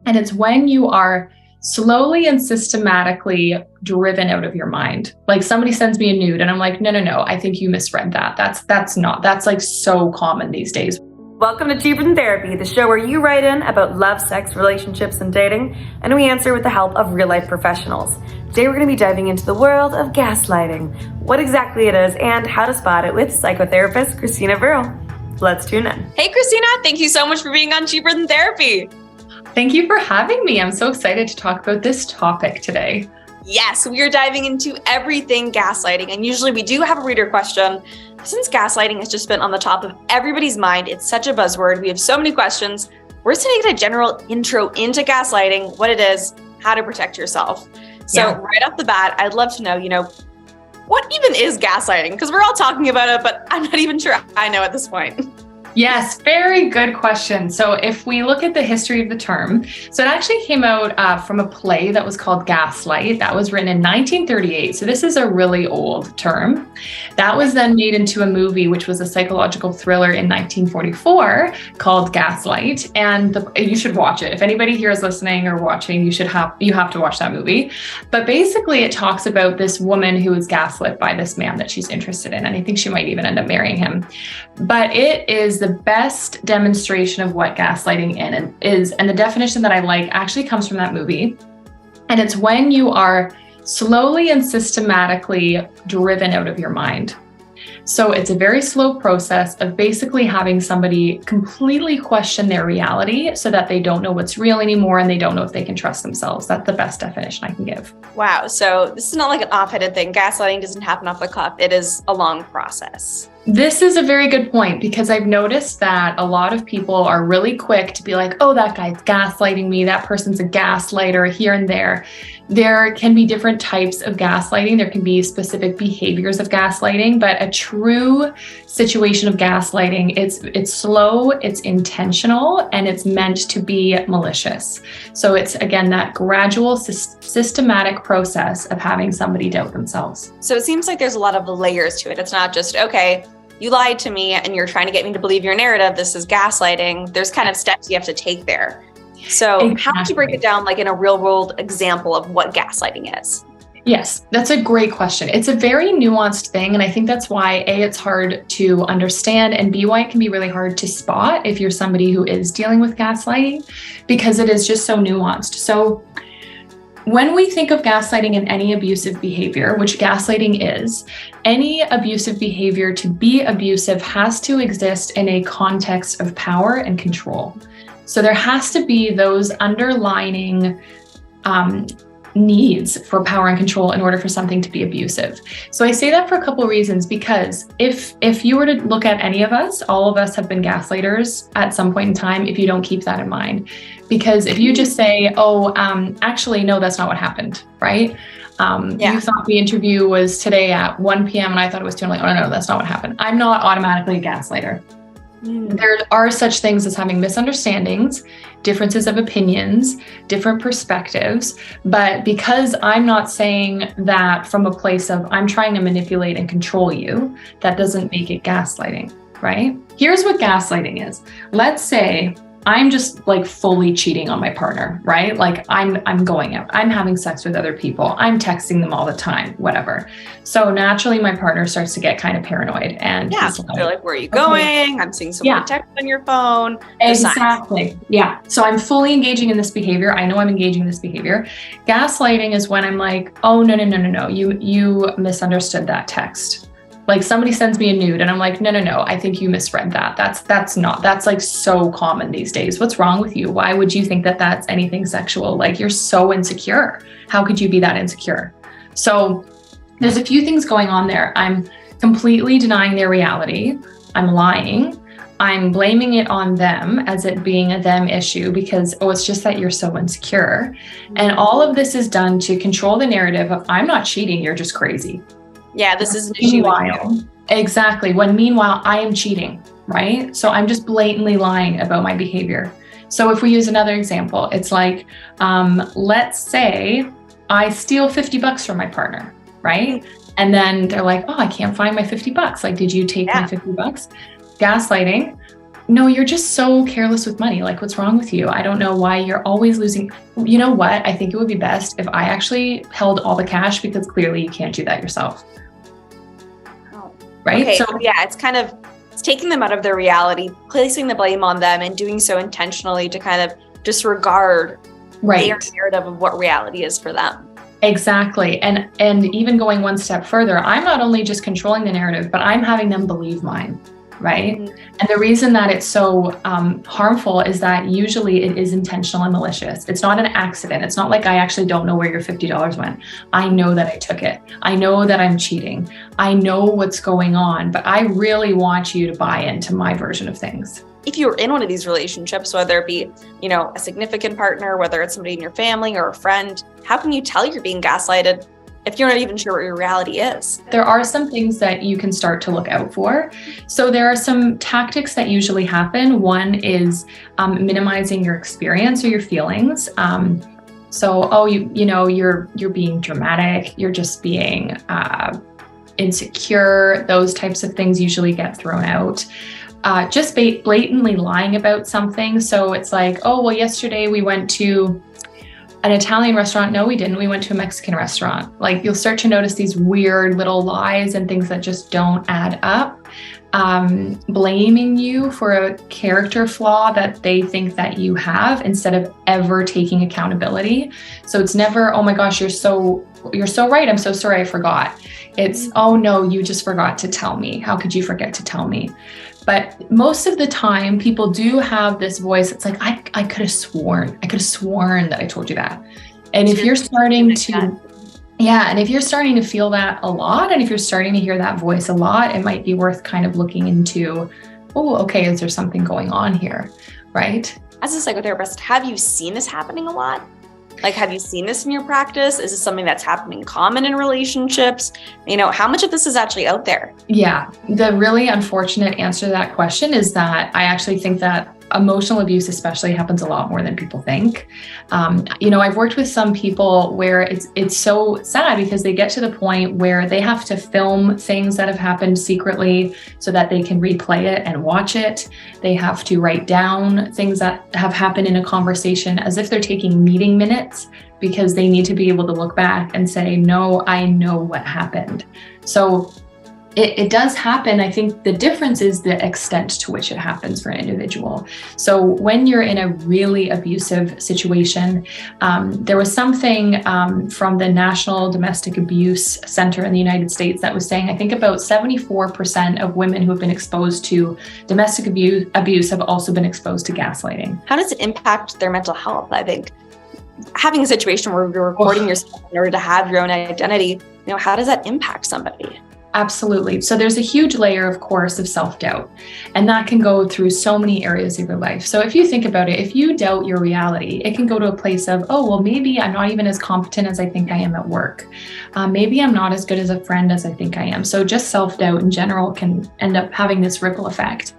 And it's when you are slowly and systematically driven out of your mind. Like somebody sends me a nude and I'm like, no, I think you misread that. That's like so common these days. Welcome to Cheaper Than Therapy, the show where you write in about love, sex, relationships, and dating, and we answer with the help of real-life professionals. Today we're going to be diving into the world of gaslighting, what exactly it is, and how to spot it with psychotherapist Kristina Virro. Let's tune in. Hey, Kristina, thank you so much for being on Cheaper Than Therapy. Thank you for having me. I'm so excited to talk about this topic today. Yes, we are diving into everything gaslighting, and usually we do have a reader question. Since gaslighting has just been on the top of everybody's mind, it's such a buzzword. We have so many questions. We're just going to get a general intro into gaslighting, what it is, how to protect yourself. So right off the bat, I'd love to know, what even is gaslighting? Because we're all talking about it, but I'm not even sure I know at this point. Yes, very good question. So if we look at the history of the term, so it actually came out from a play that was called Gaslight. That was written in 1938. So this is a really old term. That was then made into a movie, which was a psychological thriller in 1944 called Gaslight. And you should watch it. If anybody here is listening or watching, you have to watch that movie. But basically it talks about this woman who is gaslit by this man that she's interested in. And I think she might even end up marrying him. But it is the best demonstration of what gaslighting is. And the definition that I like actually comes from that movie. And it's when you are slowly and systematically driven out of your mind. So it's a very slow process of basically having somebody completely question their reality so that they don't know what's real anymore and they don't know if they can trust themselves. That's the best definition I can give. Wow. So this is not like an offhanded thing. Gaslighting doesn't happen off the cuff. It is a long process. This is a very good point because I've noticed that a lot of people are really quick to be like, oh, that guy's gaslighting me. That person's a gaslighter here and there. There can be different types of gaslighting. There can be specific behaviors of gaslighting, but a true situation of gaslighting, it's slow, it's intentional, and it's meant to be malicious. So it's, again, that gradual, systematic process of having somebody doubt themselves. So it seems like there's a lot of layers to it. It's not just, okay, you lied to me and you're trying to get me to believe your narrative. This is gaslighting. There's kind of steps you have to take there. So exactly. How would you break it down like in a real world example of what gaslighting is? Yes, that's a great question. It's a very nuanced thing. And I think that's why A, it's hard to understand, and B, why it can be really hard to spot if you're somebody who is dealing with gaslighting, because it is just so nuanced. So when we think of gaslighting in any abusive behavior, which gaslighting is, any abusive behavior to be abusive has to exist in a context of power and control. So there has to be those underlining needs for power and control in order for something to be abusive. So I say that for a couple of reasons, because if you were to look at any of us, all of us have been gaslighters at some point in time if you don't keep that in mind. Because if you just say, actually, no, that's not what happened, right? You thought the interview was today at 1 p.m. and I thought it was 2. I'm like, oh, no, that's not what happened. I'm not automatically a gaslighter. There are such things as having misunderstandings, differences of opinions, different perspectives. But because I'm not saying that from a place of I'm trying to manipulate and control you, that doesn't make it gaslighting, right? Here's what gaslighting is. Let's say I'm just like fully cheating on my partner, right? Like I'm going out, I'm having sex with other people, I'm texting them all the time, whatever. So naturally my partner starts to get kind of paranoid and they're like, where are you going? I'm seeing so many texts on your phone. Exactly. Yeah. So I'm fully engaging in this behavior. I know I'm engaging in this behavior. Gaslighting is when I'm like, oh, no. You misunderstood that text. Like somebody sends me a nude and I'm like, no, I think you misread that. That's like so common these days. What's wrong with you? Why would you think that that's anything sexual? Like you're so insecure. How could you be that insecure? So there's a few things going on there. I'm completely denying their reality. I'm lying. I'm blaming it on them as it being a them issue because, it's just that you're so insecure. And all of this is done to control the narrative of I'm not cheating, you're just crazy. Yeah, this is an issue. Exactly. When meanwhile, I am cheating, right? So I'm just blatantly lying about my behavior. So if we use another example, it's like, let's say I steal $50 from my partner, right? And then they're like, oh, I can't find my $50. Like, did you take my $50? Gaslighting. no, you're just so careless with money. Like, what's wrong with you? I don't know why you're always losing. You know what? I think it would be best if I actually held all the cash, because clearly you can't do that yourself. Oh. Right? Okay. So Yeah, it's taking them out of their reality, placing the blame on them, and doing so intentionally to kind of disregard their narrative of what reality is for them. Exactly. And even going one step further, I'm not only just controlling the narrative, but I'm having them believe mine. Right. Mm-hmm. And the reason that it's so harmful is that usually it is intentional and malicious. It's not an accident. It's not like I actually don't know where your $50 went. I know that I took it. I know that I'm cheating. I know what's going on, but I really want you to buy into my version of things. If you're in one of these relationships, whether it be, a significant partner, whether it's somebody in your family or a friend, how can you tell you're being gaslighted if you're not even sure what your reality is? There are some things that you can start to look out for. So there are some tactics that usually happen. One is minimizing your experience or your feelings. You're being dramatic. You're just being insecure. Those types of things usually get thrown out. Just blatantly lying about something. So it's like, oh, well, yesterday we went to an Italian restaurant. No, we didn't. We went to a Mexican restaurant. Like, you'll start to notice these weird little lies and things that just don't add up. Blaming you for a character flaw that they think that you have, instead of ever taking accountability. So it's never, oh my gosh, you're so right. I'm so sorry, I forgot. It's, oh no, you just forgot to tell me. How could you forget to tell me? But most of the time, people do have this voice. It's like, I could have sworn that I told you that. And if you're starting to, and if you're starting to feel that a lot, and if you're starting to hear that voice a lot, it might be worth kind of looking into, oh, okay, is there something going on here, right? As a psychotherapist, have you seen this happening a lot? Like, have you seen this in your practice? Is this something that's happening common in relationships? How much of this is actually out there? Yeah, the really unfortunate answer to that question is that I actually think that emotional abuse especially happens a lot more than people think. I've worked with some people where it's so sad, because they get to the point where they have to film things that have happened secretly so that they can replay it and watch it. They have to write down things that have happened in a conversation as if they're taking meeting minutes, because they need to be able to look back and say, no, I know what happened. So it does happen. I think the difference is the extent to which it happens for an individual. So when you're in a really abusive situation, there was something from the National Domestic Abuse Center in the United States that was saying, I think about 74% of women who have been exposed to domestic abuse have also been exposed to gaslighting. How does it impact their mental health? I think having a situation where you're recording yourself in order to have your own identity, how does that impact somebody? Absolutely. So there's a huge layer, of course, of self-doubt, and that can go through so many areas of your life. So if you think about it, if you doubt your reality, it can go to a place of, oh, well, maybe I'm not even as competent as I think I am at work. Maybe I'm not as good as a friend as I think I am. So just self-doubt in general can end up having this ripple effect.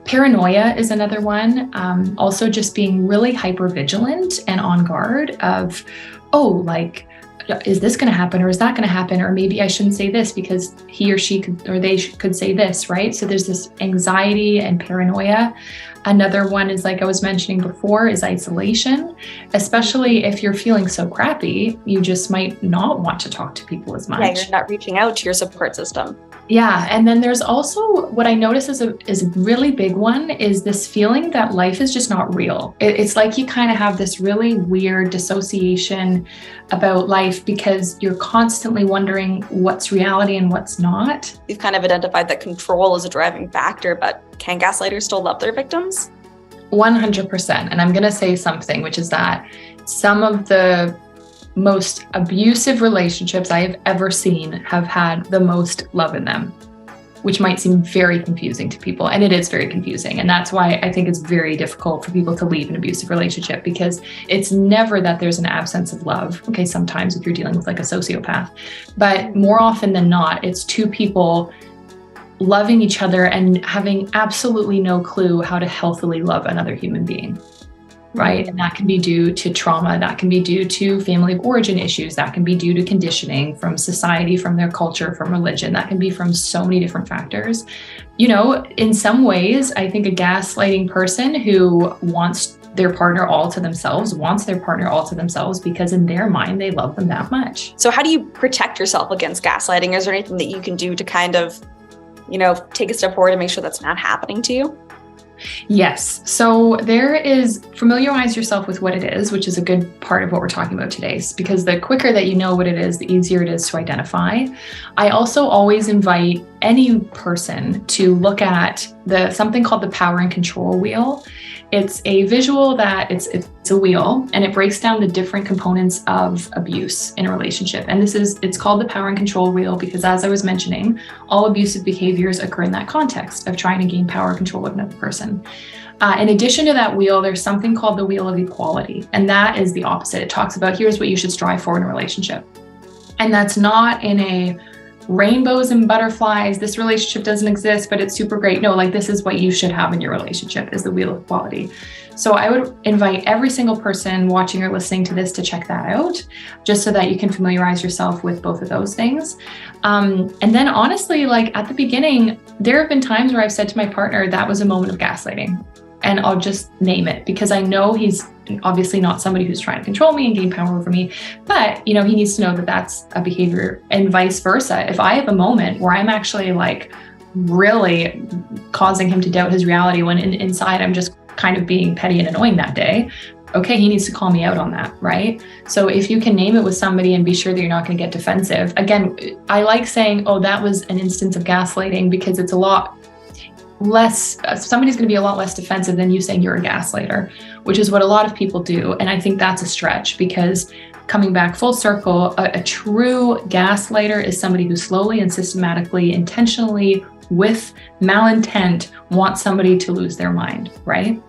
Paranoia is another one. Also just being really hypervigilant and on guard of, is this going to happen, or is that going to happen? Or maybe I shouldn't say this because he or she could, or they could say this, right? So there's this anxiety and paranoia. Another one is, like I was mentioning before, is isolation, especially if you're feeling so crappy, you just might not want to talk to people as much. Yeah, you're not reaching out to your support system. Yeah. And then there's also what I notice is a really big one, is this feeling that life is just not real. It's like you kind of have this really weird dissociation about life, because you're constantly wondering what's reality and what's not. We've kind of identified that control is a driving factor, but can gaslighters still love their victims? 100%. And I'm going to say something, which is that some of the most abusive relationships I have ever seen have had the most love in them, which might seem very confusing to people. And it is very confusing. And that's why I think it's very difficult for people to leave an abusive relationship, because it's never that there's an absence of love. Okay, sometimes if you're dealing with like a sociopath, but more often than not, it's two people loving each other and having absolutely no clue how to healthily love another human being. right? And that can be due to trauma, that can be due to family of origin issues, that can be due to conditioning from society, from their culture, from religion, that can be from so many different factors. You know, in some ways, I think a gaslighting person who wants their partner all to themselves wants their partner all to themselves because in their mind, they love them that much. So how do you protect yourself against gaslighting? Is there anything that you can do to kind of, you know, take a step forward and make sure that's not happening to you? Yes. So there is familiarize yourself with what it is, which is a good part of what we're talking about today, because the quicker that you know what it is, the easier it is to identify. I also always invite any person to look at something called the power and control wheel. It's a visual that it's a wheel, and it breaks down the different components of abuse in a relationship. And it's called the power and control wheel because, as I was mentioning, all abusive behaviors occur in that context of trying to gain power and control of another person. In addition to that wheel, there's something called the wheel of equality. And that is the opposite. It talks about here's what you should strive for in a relationship. And that's not in a rainbows and butterflies, this relationship doesn't exist, but it's super great. No, like this is what you should have in your relationship is the wheel of equality. So I would invite every single person watching or listening to this to check that out, just so that you can familiarize yourself with both of those things. And then honestly, like at the beginning, there have been times where I've said to my partner, that was a moment of gaslighting. And I'll just name it because I know he's obviously not somebody who's trying to control me and gain power over me, but you know, he needs to know that that's a behavior, and vice versa. If I have a moment where I'm actually like really causing him to doubt his reality when inside I'm just kind of being petty and annoying that day, okay, he needs to call me out on that, right? So if you can name it with somebody and be sure that you're not going to get defensive. Again, I like saying, oh, that was an instance of gaslighting because it's a lot less, somebody's going to be a lot less defensive than you saying you're a gaslighter, which is what a lot of people do. And I think that's a stretch because coming back full circle, a true gaslighter is somebody who slowly and systematically, intentionally, with malintent, wants somebody to lose their mind, right?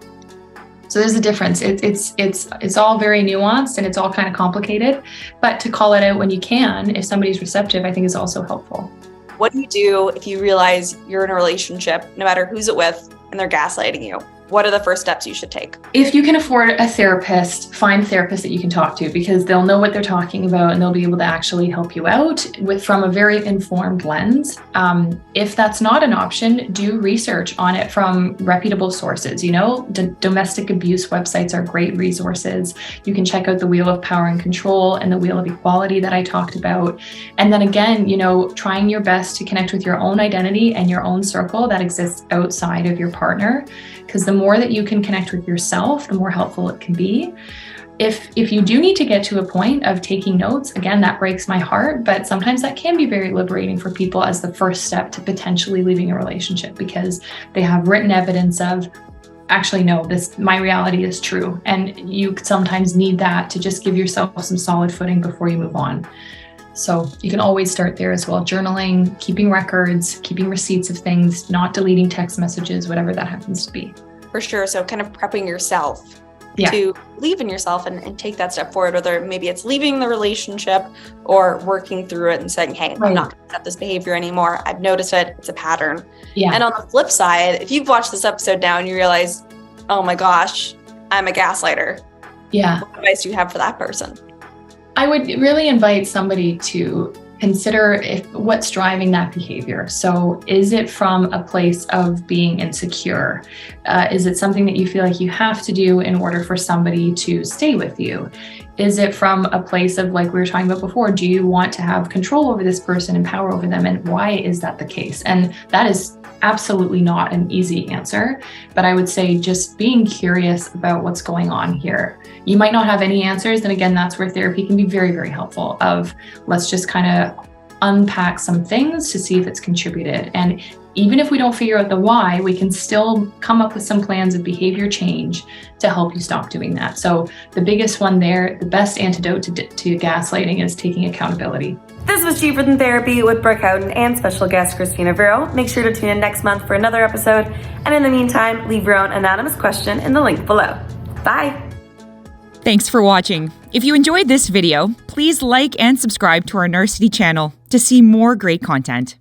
So there's a difference. It's all very nuanced and it's all kind of complicated, but to call it out when you can, if somebody's receptive, I think is also helpful. What do you do if you realize you're in a relationship, no matter who's it with, and they're gaslighting you? What are the first steps you should take? If you can afford a therapist, find a therapist that you can talk to because they'll know what they're talking about and they'll be able to actually help you out from a very informed lens. If that's not an option, do research on it from reputable sources. You know, domestic abuse websites are great resources. You can check out the Wheel of Power and Control and the Wheel of Equality that I talked about. And then again, you know, trying your best to connect with your own identity and your own circle that exists outside of your partner. Because the more that you can connect with yourself, the more helpful it can be. If you do need to get to a point of taking notes, again, that breaks my heart, but sometimes that can be very liberating for people as the first step to potentially leaving a relationship because they have written evidence of, actually, no, my reality is true. And you sometimes need that to just give yourself some solid footing before you move on. So you can always start there as well. Journaling, keeping records, keeping receipts of things, not deleting text messages, whatever that happens to be. For sure. So kind of prepping yourself to believe in yourself and take that step forward, whether maybe it's leaving the relationship or working through it and saying, hey, I'm not going to accept this behavior anymore. I've noticed it. It's a pattern. Yeah. And on the flip side, if you've watched this episode now and you realize, oh my gosh, I'm a gaslighter. Yeah. What advice do you have for that person? I would really invite somebody to consider what's driving that behavior. So is it from a place of being insecure? Is it something that you feel like you have to do in order for somebody to stay with you? Is it from a place of, like we were talking about before, do you want to have control over this person and power over them? And why is that the case? And that is absolutely not an easy answer, but I would say just being curious about what's going on here. You might not have any answers. And again, that's where therapy can be very, very helpful let's just kind of unpack some things to see if it's contributed. And even if we don't figure out the why, we can still come up with some plans of behavior change to help you stop doing that. So the biggest one there, the best antidote to gaslighting is taking accountability. This was Cheaper Than Therapy with Brooke, Houghton, and special guest Kristina Virro. Make sure to tune in next month for another episode. And in the meantime, leave your own anonymous question in the link below. Bye. Thanks for watching. If you enjoyed this video, please like and subscribe to our Narcity channel to see more great content.